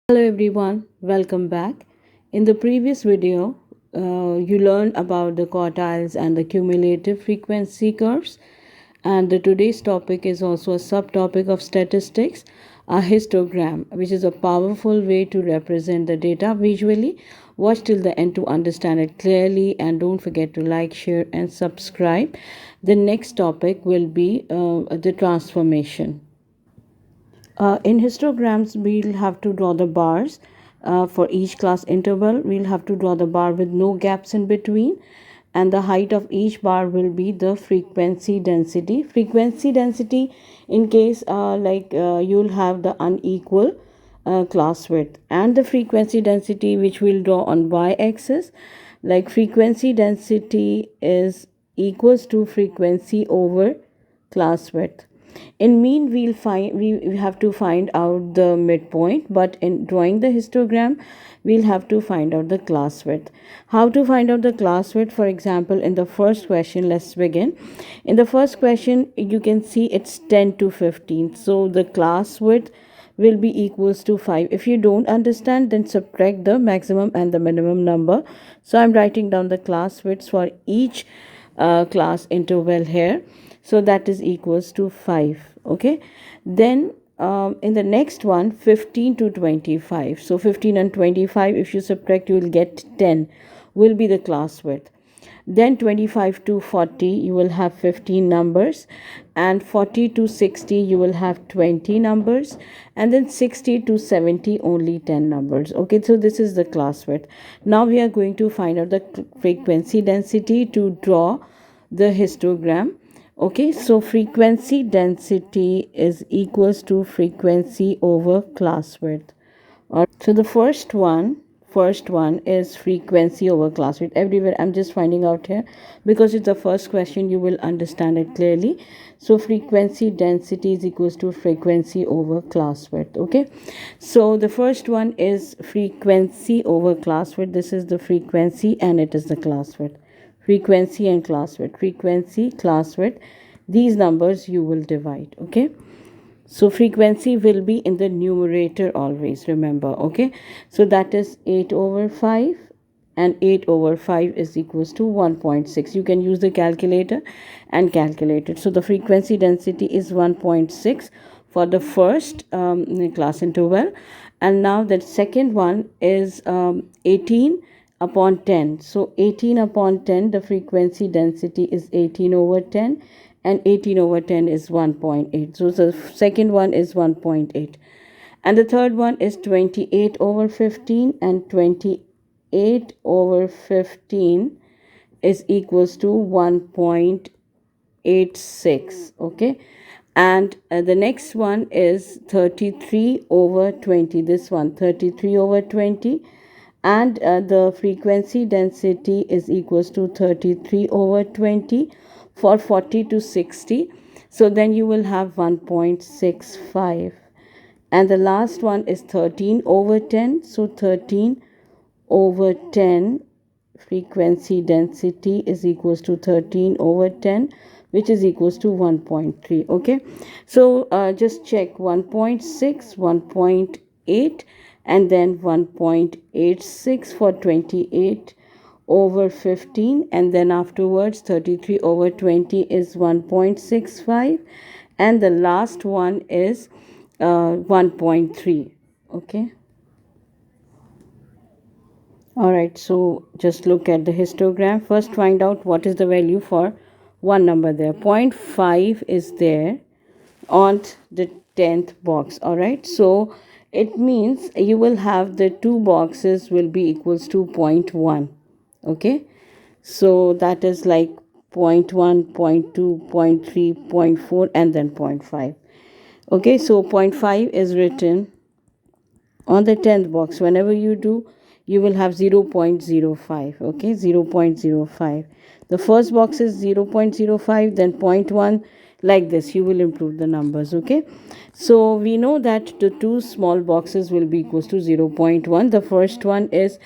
Hello everyone, welcome back. In the previous video, you learned about the quartiles and the cumulative frequency curves. And today's topic is also a subtopic of statistics, a histogram, which is a powerful way to represent the data visually. Watch till the end to understand it clearly, and don't forget to like, share, and subscribe. The next topic will be the transformation. In histograms, we'll have to draw the bars for each class interval. We'll have to draw the bar with no gaps in between, and the height of each bar will be the frequency density. Frequency density, in case you'll have the unequal class width, and the frequency density which we'll draw on y-axis, like frequency density is equals to frequency over class width. In mean, we have to find out the midpoint, but in drawing the histogram, we'll have to find out the class width. How to find out the class width? For example, in the first question, let's begin. In the first question, you can see it's 10 to 15, so the class width will be equals to 5. If you don't understand, then subtract the maximum and the minimum number. So I'm writing down the class widths for each class interval here, so that is equals to 5. Okay, then in the next one, 15 to 25, so 15 and 25, if you subtract, you will get 10 will be the class width. Then 25 to 40, you will have 15 numbers, and 40 to 60, you will have 20 numbers, and then 60 to 70, only 10 numbers. Okay, so this is the class width. Now we are going to find out the frequency density to draw the histogram. Okay, so frequency density is equals to frequency over class width. So the first one is frequency over class width. Everywhere I'm just finding out here because it's the first question, you will understand it clearly. So frequency density is equals to frequency over class width. Okay, so the first one is frequency over class width. This is the frequency and it is the class width. Frequency and class width, frequency, class width, these numbers you will divide. Okay, so frequency will be in the numerator always, remember. Okay, so that is 8 over 5, and 8 over 5 is equals to 1.6. You can use the calculator and calculate it. So the frequency density is 1.6 for the first class interval, and now the second one is 18 upon 10. So 18 upon 10, the frequency density is 18 over 10, and 18 over 10 is 1.8. So the second one is 1.8. And the third one is 28 over 15, and 28 over 15 is equals to 1.86. Okay, and the next one is 33 over 20. This one, 33 over 20, and the frequency density is equals to 33 over 20 for 40 to 60. So then you will have 1.65. And the last one is 13 over 10. So 13 over 10, frequency density is equals to 13 over 10, which is equals to 1.3. Okay, so just check 1.6, 1.8, and then 1.86 for 28 over 15, and then afterwards 33 over 20 is 1.65, and the last one is 1.3. Okay, all right, so just look at the histogram. First, find out what is the value for one number there. 0.5 is there on the 10th box. All right, so it means you will have the two boxes will be equals to 0.1. Okay, so that is like 0.1, 0.2, 0.3, 0.4, and then 0.5. Okay, so 0.5 is written on the 10th box. Whenever you do, you will have 0.05. Okay, 0.05. The first box is 0.05, then 0.1, like this. You will improve the numbers. Okay, so we know that the two small boxes will be equals to 0.1. The first one is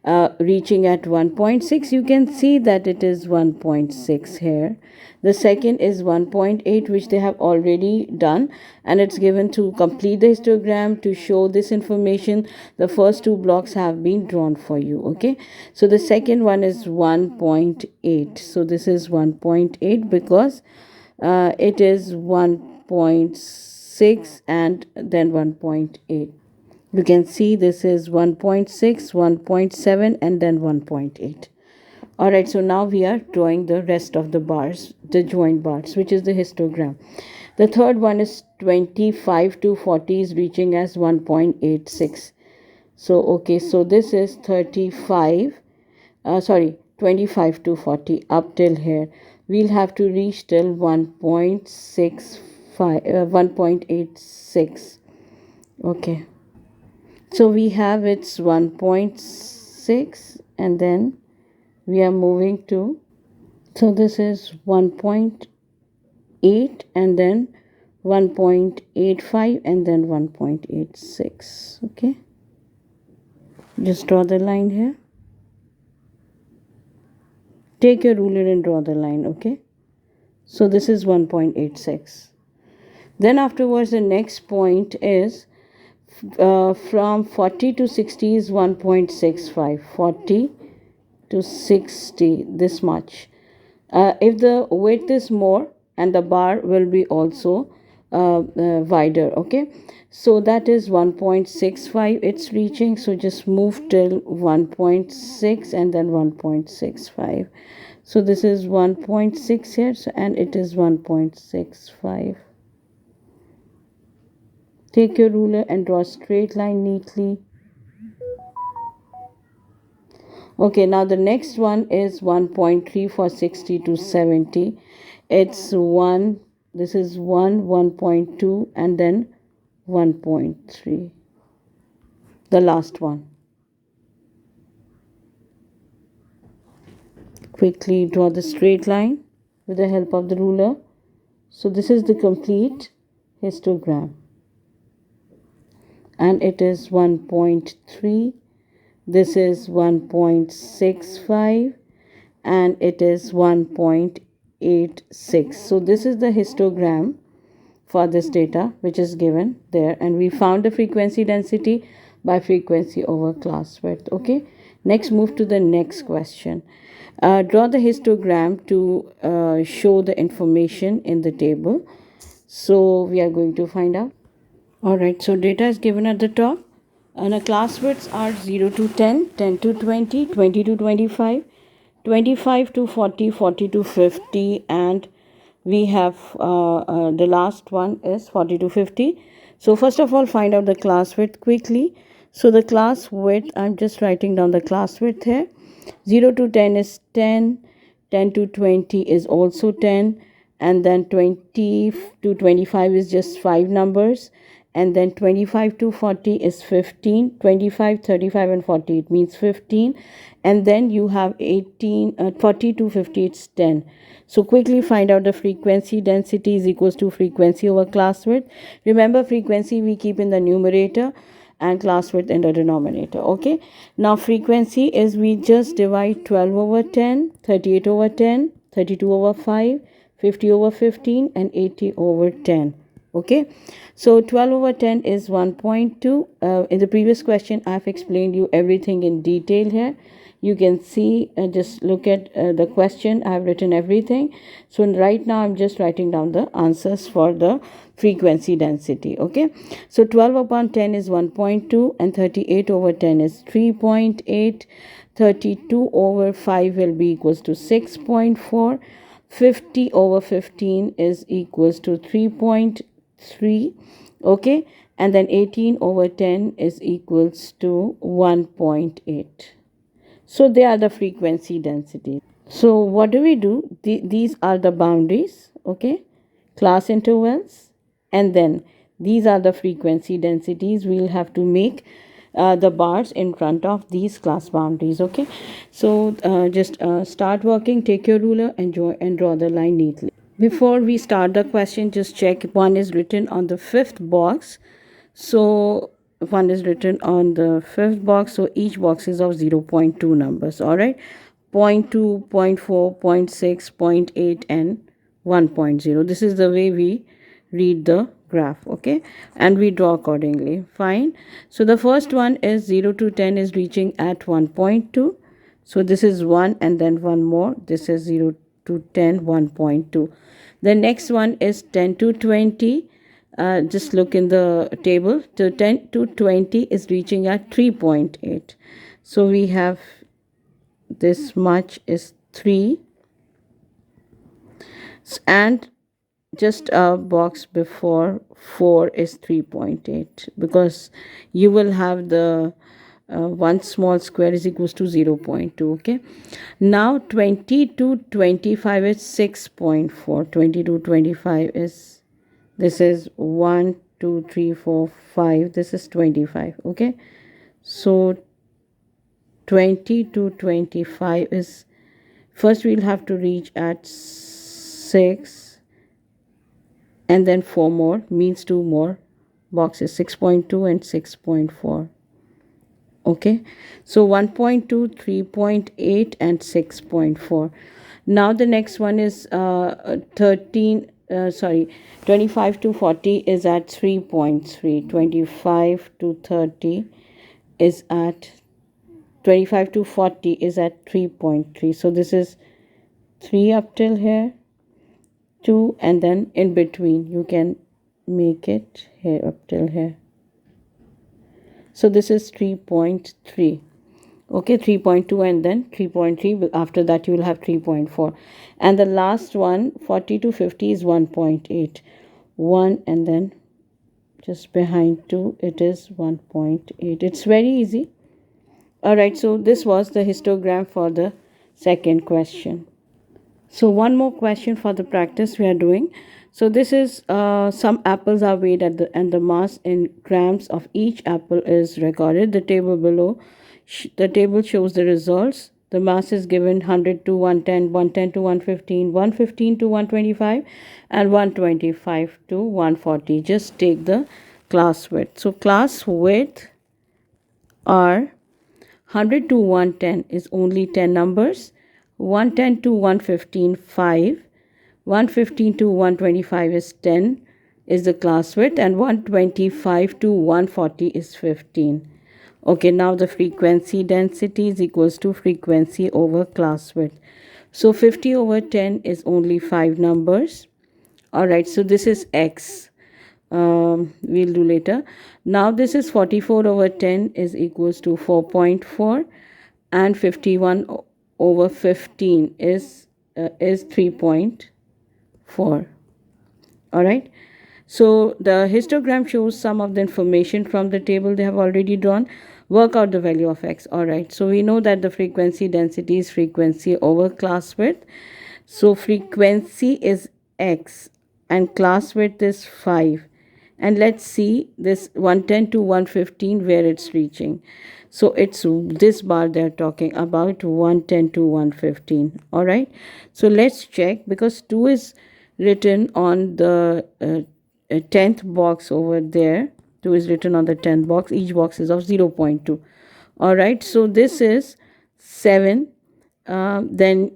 reaching at 1.6, you can see that it is 1.6 here. The second is 1.8, which they have already done, and it's given to complete the histogram. To show this information, the first two blocks have been drawn for you. Okay, so the second one is 1.8. So this is 1.8 because it is 1.6 and then 1.8. You can see this is 1.6, 1.7 and then 1.8. Alright, so now we are drawing the rest of the bars, the joint bars, which is the histogram. The third one is 25 to 40 is reaching as 1.86. So okay, so this is 25 to 40 up till here. We'll have to reach till 1.86. Okay, so we have it's 1.6 and then we are moving to, so this is 1.8 and then 1.85 and then 1.86. okay, just draw the line here. Take your ruler and draw the line. Okay, so this is 1.86. Then afterwards the next point is from 40 to 60 is 1.65. 40 to 60, this much. If the width is more, and the bar will be also wider. Okay, so that is 1.65 it's reaching. So just move till 1.6 and then 1.65. So this is 1.6 here, and it is 1.65. Take your ruler and draw a straight line neatly. Okay, now the next one is 1.3 for 60 to 70. It's 1, this is 1, 1.2 and then 1.3. The last one. Quickly draw the straight line with the help of the ruler. So this is the complete histogram. And it is 1.3. This is 1.65 and it is 1.86. So this is the histogram for this data which is given there, and we found the frequency density by frequency over class width. Okay, next move to the next question. Draw the histogram to show the information in the table. So we are going to find out. Alright, so data is given at the top. And the class widths are 0 to 10, 10 to 20, 20 to 25, 25 to 40, 40 to 50, and we have the last one is 40 to 50. So first of all, find out the class width quickly. So the class width, I'm just writing down the class width here. 0 to 10 is 10, 10 to 20 is also 10, and then 20 to 25 is just 5 numbers. And then 25 to 40 is 15, 25, 35 and 40, it means 15. And then you have 40 to 50, it's 10. So quickly find out the frequency density is equals to frequency over class width. Remember, frequency we keep in the numerator and class width in the denominator. Okay, now frequency is we just divide 12 over 10, 38 over 10, 32 over 5, 50 over 15 and 80 over 10. Okay, so 12 over 10 is 1.2. In the previous question, I have explained you everything in detail here. You can see, just look at the question. I have written everything. So right now, I'm just writing down the answers for the frequency density. Okay, so 12 upon 10 is 1.2 and 38 over 10 is 3.8. 32 over 5 will be equals to 6.4. 50 over 15 is equals to 3.3. Okay, and then 18 over 10 is equals to 1.8. So they are the frequency density. So what do we do? These are the boundaries. Okay, class intervals, and then these are the frequency densities. We'll have to make the bars in front of these class boundaries. Okay, so just start working. Take your ruler and draw the line neatly. Before we start the question, just check one is written on the 5th box. So one is written on the fifth box, so each box is of 0.2 numbers. All right, 0.2, 0.4, 0.6, 0.8 and 1.0. This is the way we read the graph. Okay, and we draw accordingly. Fine. So the first one is 0 to 10 is reaching at 1.2. So this is 1 and then one more. This is 0 to 10, 1.2. The next one is 10 to 20. Just look in the table. So 10 to 20 is reaching at 3.8. So we have this much is 3, and just a box before 4 is 3.8, because you will have the one small square is equals to 0.2. Okay, now 20 to 25 is 6.4. 20 to 25 is, this is 1 2 3 4 5, this is 25. Okay, so 20 to 25 is, first we'll have to reach at 6 and then 4 more, means 2 more boxes, 6.2 and 6.4. Okay, so 1.2, 3.8 and 6.4. Now the next one is 25 to 40 is at 3.3. 25 to 30 is at 25 to 40 is at 3.3. So this is 3 up till here, 2, and then in between you can make it here up till here. So this is 3.3. Okay, 3.2 and then 3.3. After that you will have 3.4. And the last one, 40 to 50 is 1.8. 1 and then just behind 2 it is 1.8. It's very easy. Alright, so this was the histogram for the second question. So one more question for the practice we are doing. So this is some apples are weighed at and the mass in grams of each apple is recorded. The table below, the table shows the results. The mass is given 100 to 110, 110 to 115, 115 to 125 and 125 to 140. Just take the class width. So class width are 100 to 110 is only 10 numbers, 110 to 115 5, 115 to 125 is 10 is the class width, and 125 to 140 is 15. Okay, now the frequency density is equals to frequency over class width. So 50 over 10 is only 5 numbers. Alright, so this is X. We'll do later. Now this is 44 over 10 is equals to 4.4, and 51 over 15 is 3.4. All right, so the histogram shows some of the information from the table they have already drawn. Work out the value of X. All right, so we know that the frequency density is frequency over class width. So frequency is X and class width is 5. And let's see this 110 to 115 where it's reaching. So it's this bar they're talking about, 110 to 115. All right, so let's check, because 2 is written on the 10th box over there. 2 is written on the 10th box. Each box is of 0.2. All right, so this is 7. Then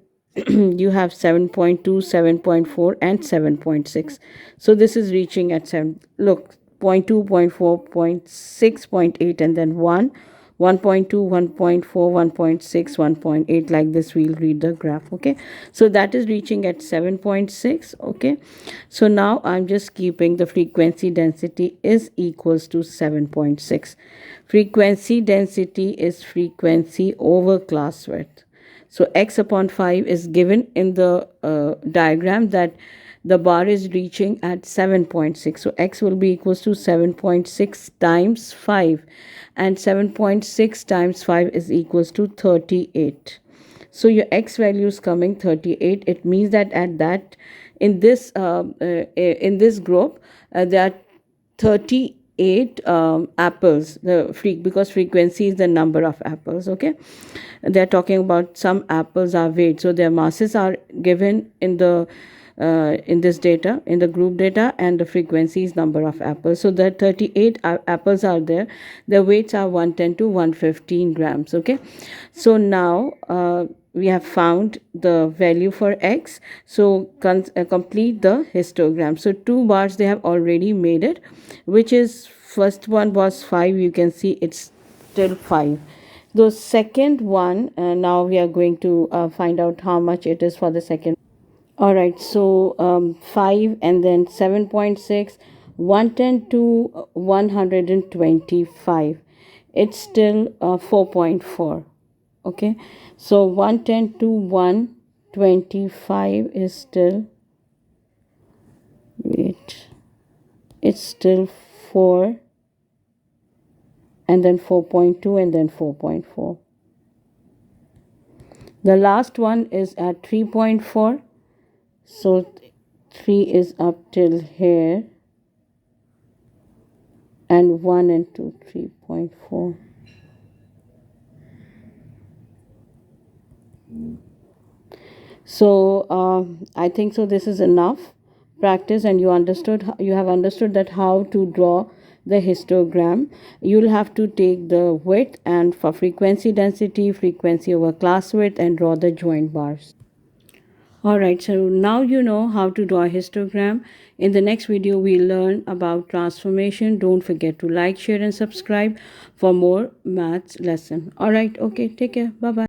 you have 7.2, 7.4 and 7.6. So this is reaching at 7. Look, 0.2, 0.4, 0.6, 0.8 and then 1, 1.2, 1.4, 1.6, 1.8. Like this we'll read the graph. Okay, so that is reaching at 7.6. Okay, so now I'm just keeping the frequency density is equals to 7.6. Frequency density is frequency over class width. So X upon 5 is given in the diagram that the bar is reaching at 7.6. So X will be equals to 7.6 times 5. And 7.6 times 5 is equals to 38. So your X value is coming 38. It means that at that, in this group, there are 38 apples, because frequency is the number of apples. Okay, they're talking about some apples are weighed, so their masses are given in the in this data, in the group data, and the frequency is number of apples. So the 38 apples are there. The weights are 110 to 115 grams. Okay, so now we have found the value for x. So complete the histogram. So 2 bars they have already made it, which is, first one was 5. You can see it's still 5. The second one, now we are going to find out how much it is for the second. All right, so 5 and then 7.6, 110 to 125. It's still 4.4. Okay, so 110 to 125 is still, wait, it's still 4, and then 4.2, and then 4.4. The last one is at 3.4. So 3 is up till here, and 1 and 2, 3.4. So I think so this is enough practice, and you have understood that how to draw the histogram. You'll have to take the width, and for frequency density, frequency over class width, and draw the joint bars. Alright, so now you know how to draw a histogram. In the next video, we'll learn about transformation. Don't forget to like, share, and subscribe for more maths lesson. Alright, okay, take care. Bye-bye.